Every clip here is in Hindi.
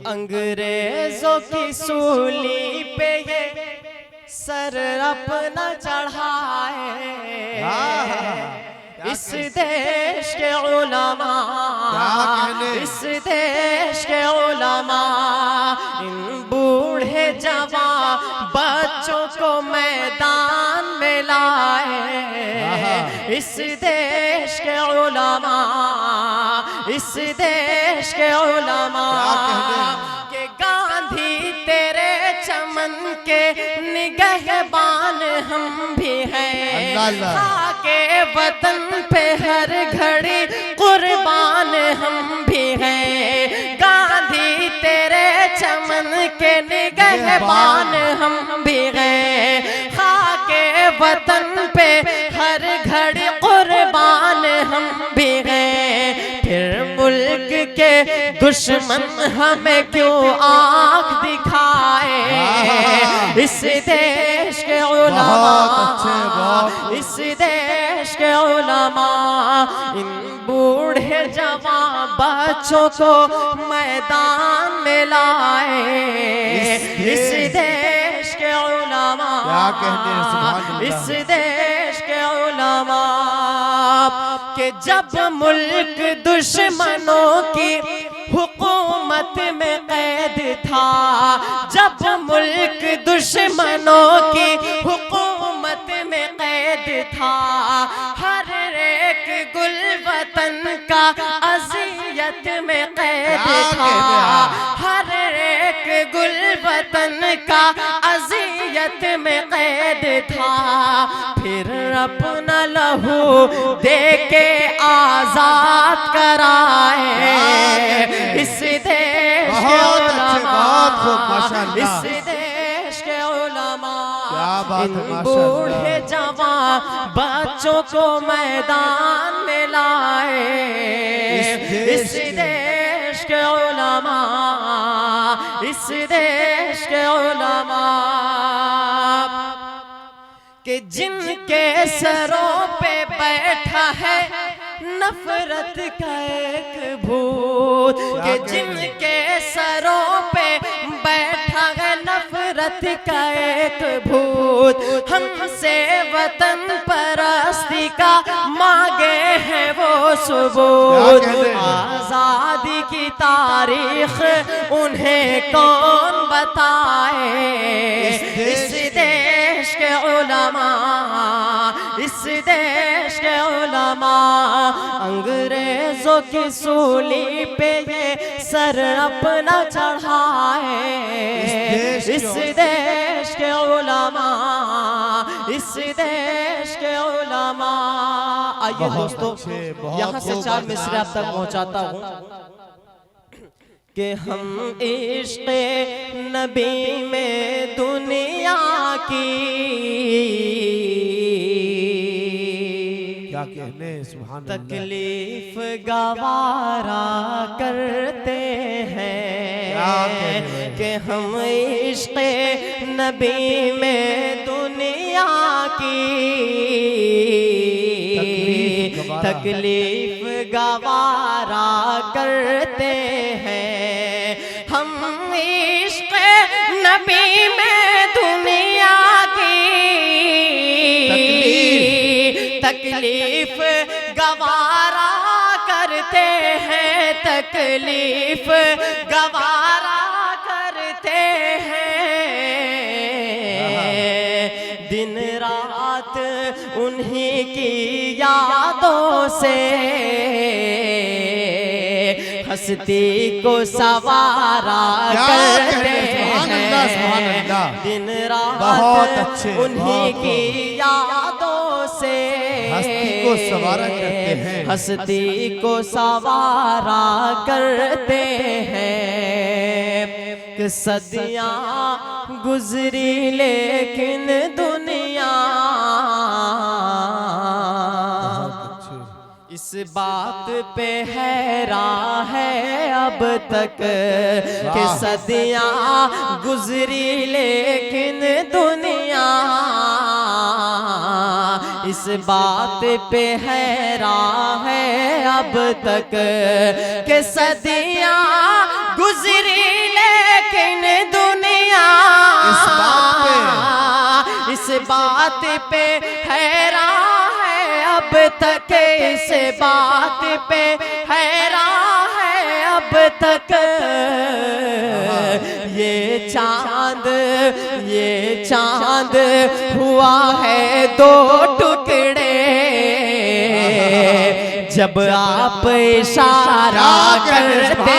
अंग्रेजों की सूली पे ये सर अपना चढ़ाए, इस देश के उलमा, इस देश के उलमा इन बूढ़े जवान बच्चों को मैदान में लाए। इस देश के उलमा, इस देश के उलमा के गांधी तेरे चमन के निगहबान हम भी हैं, खाके वतन पे हर घड़ी कुर्बान हम भी हैं। गांधी तेरे चमन के निगहबान हम भी हैं, खाके वतन पे हर घड़ी कुर्बान हम भी हैं। फिर मुल्क के दुश्मन हमें क्यों आँख दिखाए, इस देश के उलमा, इस देश के उलमा इन बूढ़े जवान बच्चों को मैदान में लाए। इस देश के उलमा, इस देश के उलमा के जब मुल्क दुश्मनों की हुकूमत में कैद था, जब मुल्क दुश्मनों की हुकूमत में कैद था, हर एक गुल वतन का अज़ियत में कैद था, हर एक गुल वतन का अज़ियत में कैद था। फिर अपना लहू दे के आजाद कराए इस देश के उलमा, इस देश के उलमा इन बूढ़े जवान बच्चों को मैदान में लाए। इस देश के उलमा, इस देश के उलमा कि जिनके सरों पे बैठा है नफरत का एक भूत, कि जिनके सरों पे बैठा है नफरत का एक भूत, हमसे वतन परस्ती का मांगे हैं वो सुबूत। आजादी की तारीख उन्हें कौन बताए, इस देश के उलमा, इस देश के उलमा अंग्रेजों की सूली पे ये सर अपना चढ़ाए। इस देश के उलमा, इस देश के उलमा। आइए दोस्तों, यहाँ से 4 मिसरे आप तक पहुँचाता हूँ कि हम इश्क़े नबी में दुनिया की क्या कहने, सुभान अल्लाह, तकलीफ गवारा करते हैं कि हम इश्क़े नबी में दुनिया की तकलीफ गवारा करते हैं। हम इश्क़े नबी में दुनिया की तकलीफ गवारा करते हैं, तकलीफ गवारा करते हैं। दिन रात उन्हीं की यादों से हस्ती को सवारा करते हैं। दिन रात उन्हीं की यादों से हस्ती को सवारा करते हैं, हस्ती को सवारा करते हैं। कि सदियाँ गुजरी लेकिन दुनिया इस बात पे हैरान है अब तक कि सदियाँ गुजरी लेकिन दुनिया इस बात पे हैरान है अब तक कि सदियाँ गुजरी बात पे हैरान है अब तक, इस बात पे हैरान है अब तक। ये चांद हुआ है दो टुकड़े, जब आप इशारा करते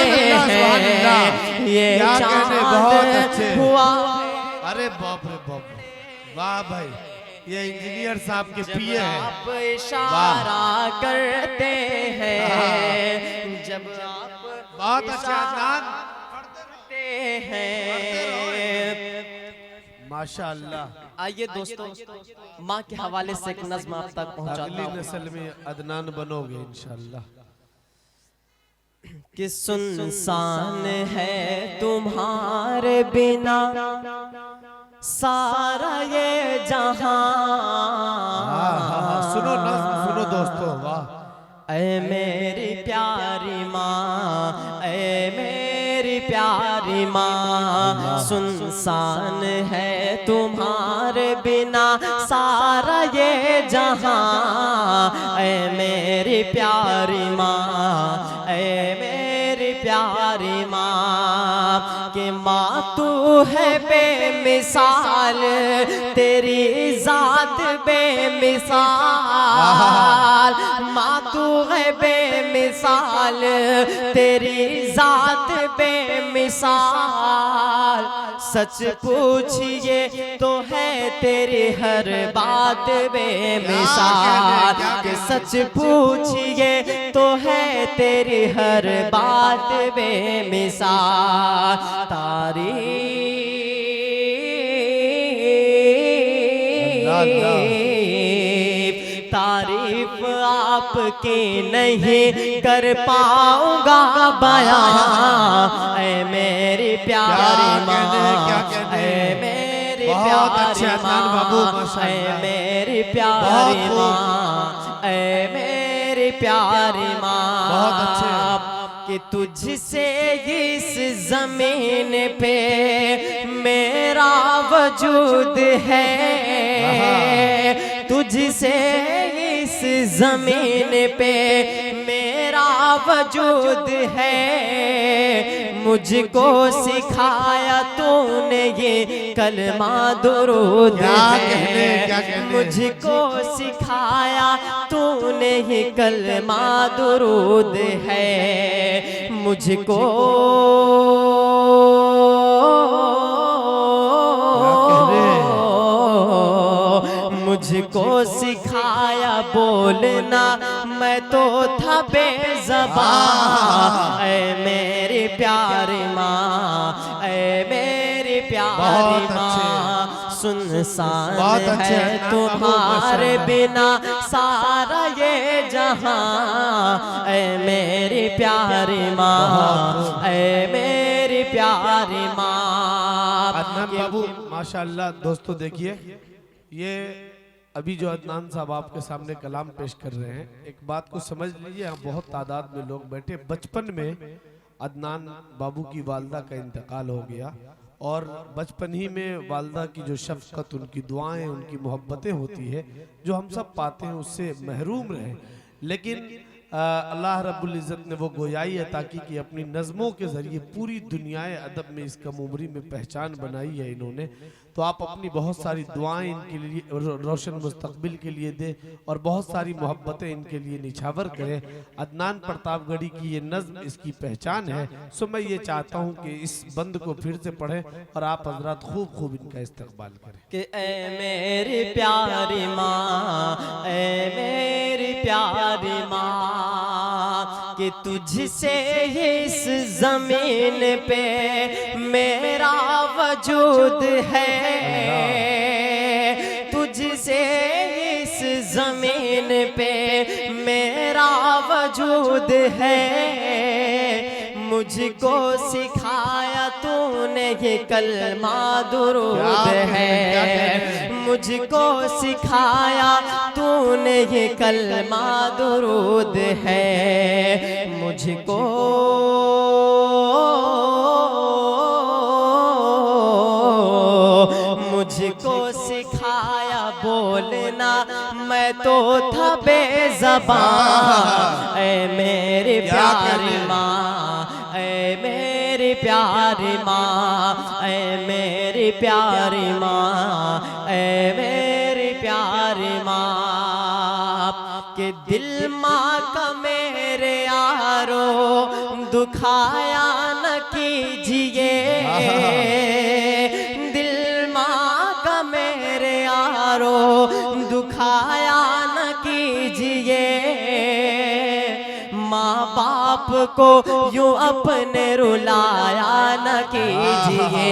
हैं। ये चांद हुआ। अरे बाप रे बाप, वाह भाई, ये इंजीनियर साहब के पीए हैं। आप इशारा करते हैं, जब आप बहुत अच्छा अदनान, करते हैं। माशाअल्लाह। आइए दोस्तों, माँ के हवाले से एक नज़्म आप तक पहुंचाता अगली हूं नस्ल में अदनान बनोगे इंशाअल्लाह। कि सुनसान है तुम्हारे बिना सारा ये जहां। सुनो नज़्म सुनो दोस्तों, वाह। ऐ मेरी प्यारी माँ, ऐ मेरी प्यारी माँ, सुनसान है तुम्हारे बिना सारा ये जहां। ऐ मेरी प्यारी माँ, ऐ मेरी प्यारी माँ, कि माँ तू है बेमिसाल, तेरी ज़ात बेमिसाल। माँ तू है बेमिसाल, तेरी ज़ात बेमिसाल। सच पूछिए तो है तेरी हर बात बेमिसाल, कि सच पूछिए तो है तेरी हर बात बेमिसाल। तारीफ आपकी नहीं कर पाऊंगा बयां। ऐ मेरी प्यारी माँ, ऐ मेरी प्यारी माँ, ऐ मेरी प्यारी माँ, ऐ मेरी प्यारी माँ, बहुत अच्छे। कि तुझसे इस जमीन पे मेरा वजूद है, तुझसे इस जमीन पे मेरा वजूद है। मुझको सिखाया तूने ये कलमा दुरूद है, मुझको सिखाया तूने ये कलमा दुरूद है। मुझको मुझको सिखाया बोलना, मैं तो था बेज़बान। ऐ मेरी प्यारी माँ, ऐ मेरी प्यारी माँ, सुनसान है तुम्हारे बिना सारा ये जहां। ऐ मेरी प्यारी माँ, ऐ मेरी प्यारी माँ। अदनान बाबू माशाअल्लाह। दोस्तों देखिए, ये अभी जो अदनान साहब आपके सामने कलाम पेश कर रहे हैं, एक बात को समझ लीजिए, यहाँ बहुत तादाद में लोग बैठे। बचपन में अदनान बाबू की वालदा का इंतकाल हो गया, और बचपन ही में वालदा की जो शफ़क़त, उनकी दुआएं, उनकी मोहब्बतें होती है, जो हम सब पाते हैं, उससे महरूम रहे। लेकिन अल्लाह रब्बुल इज़्ज़त ने वो गोयाई अता की कि अपनी नज़मों के ज़रिए पूरी दुनियाए अदब में इस कम उम्री में पहचान बनाई है इन्होंने। तो आप अपनी बहुत सारी दुआएं इनके लिए रोशन मुस्तकबिल के लिए दें, और बहुत सारी मोहब्बतें इनके लिए निछावर करें। अदनान प्रतापगढ़ी की ये नज़्म इसकी पहचान है। सो मैं ये चाहता हूँ कि इस बंद को फिर से पढ़ें और आप हज़रात खूब खूब इनका इस्तकबाल करें। कि ऐ मेरी प्यारी माँ, ऐ मेरी प्यारी माँ, कि तुझसे इस जमीन पे मेरा वजूद है, तुझसे इस जमीन पे मेरा वजूद है। मुझको सिखाया तूने ये कलमा दुरूद है, मुझको सिखाया तूने ये कलमा दुरूद है। मुझको मुझको सिखाया मैं तो था बेज़बान। ऐ मेरी प्यारी माँ, ऐ मेरी प्यारी माँ, ऐ मेरी प्यारी माँ, ऐ मेरी प्यारी माँ। कि दिल माँ का मेरे यारो दुखाया न कीजिए, दिल माँ का मेरे यारो दुखाया न कीजिए। माँ बाप को यूं अपने रुलाया न कीजिए,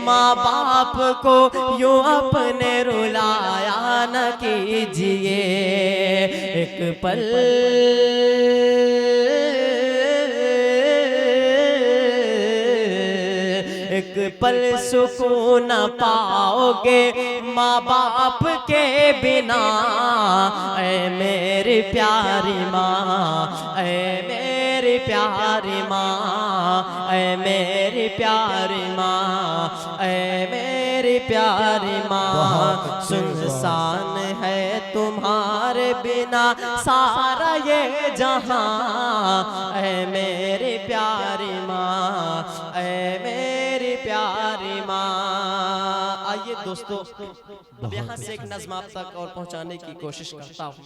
माँ बाप को यूं अपने रुलाया न कीजिए। एक पल एक पल सुकून पाओगे माँ बाप के बिना। ऐ मेरी प्यारी माँ, ऐ मेरी प्यारी माँ, ऐ मेरी प्यारी माँ, ऐ मेरी प्यारी माँ। सुनसान है तुम्हारे बिना सारा ये जहां। ऐ मेरी प्यारी माँ, ऐ मेरी प्यारी माँ। आइए दोस्तों, अब यहाँ से एक नज़्म आप तक और पहुँचाने की कोशिश करता हूँ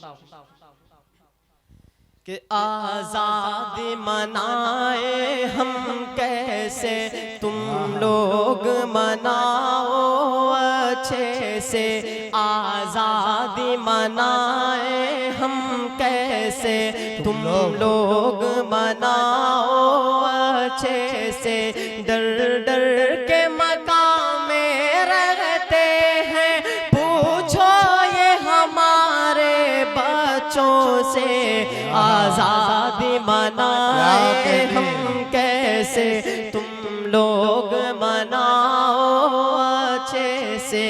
कि आज़ादी मनाए हम कैसे, तुम लोग मनाओ अच्छे से। आज़ादी मनाए हम कैसे, तुम लोग मनाओ अच्छे से। डर डर के मकाम में रहते हैं, पूछो ये हमारे बच्चों से। आज़ादी मनाए हम कैसे, तुम लोग मनाओ अच्छे से।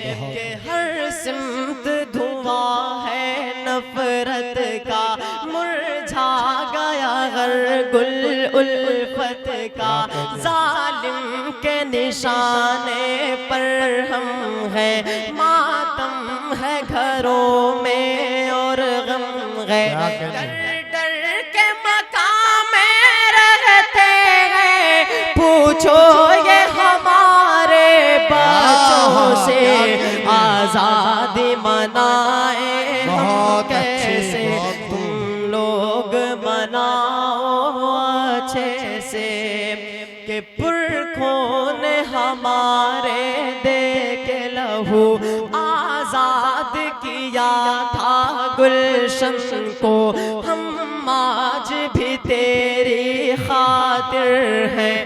कि हर सिमत धुआं है नफरत का, मुरझा गया हर गुल उल्फत का। जालिम के निशाने पर हम हैं, मातम है घरों में और गम है। डर डर के मकाम में रहते हैं, पूछो ये हमारे बच्चों से। आज़ादी मनाए हम कैसे, तुम लोग मनाओ अच्छे से। कि पुरखों ने हमारे दे के लहू आज़ाद किया था गुलशन को। हम आज भी तेरी खातिर हैं,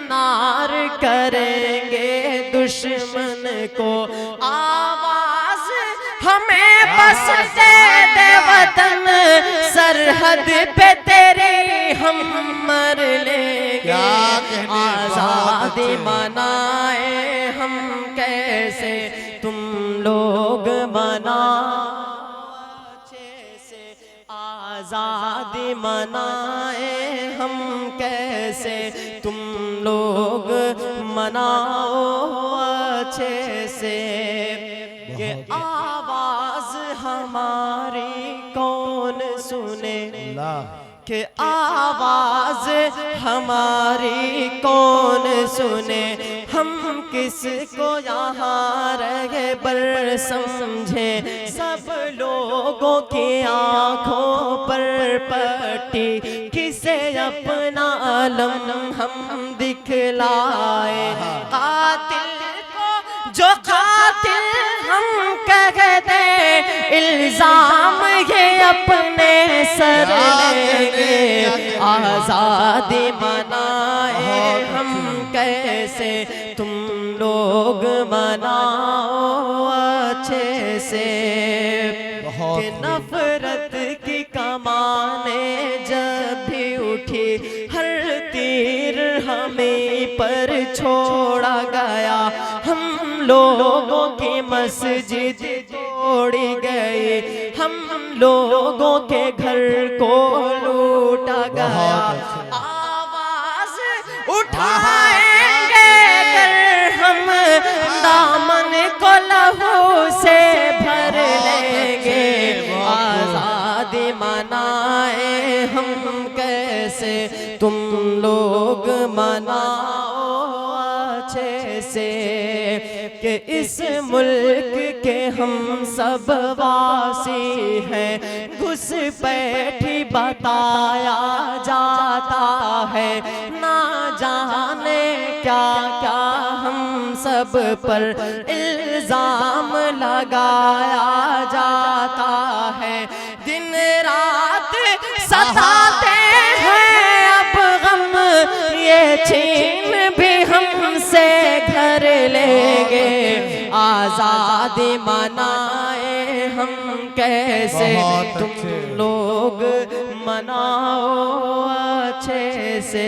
नार करेंगे दुश्मन को। आवाज हमें बस दे दे वतन, सरहद पे तेरी हम मर लेंगे। आज़ादी मनाए हम कैसे, तुम लोग मनाओ अच्छे से। आज़ादी मनाए हम कैसे, तुम लोग मनाओ अच्छे से। ये आवाज हमारी कौन सुने, कि आवाज हमारी कौन सुने। हम किसको यहाँ रहे बर समझे, सब लोगों की आँखों पर पट्टी। किसे अपना आलम हम दिखलाए, कातिल को जो कातिल हम कह दे, इल्जाम ये अपने सर लेंगे। आज़ादी मनाए हम कैसे, तुम लोग मनाओ अच्छे से। कि नफरत की कमाने जब भी उठी, हर तीर हमें पर छोड़ा गया। हम लोगों की मस्जिद तोड़ी गई, हम लोगों के घर को लूटा गया। आवाज उठाएंगे अगर हम दामन को लहू से भर लोग मनाओ अच्छे से कि इस मुल्क के हम सब वासी हैं। घुसपैठी बताया जाता है, ना जाने क्या क्या हम सब पर इल्जाम लगाया जाता है। दिन रात सताते हैं अब गम, ये छीन भी हमसे घर लेंगे। आज़ादी मनाए हम कैसे, तुम लोग मनाओ अच्छे से।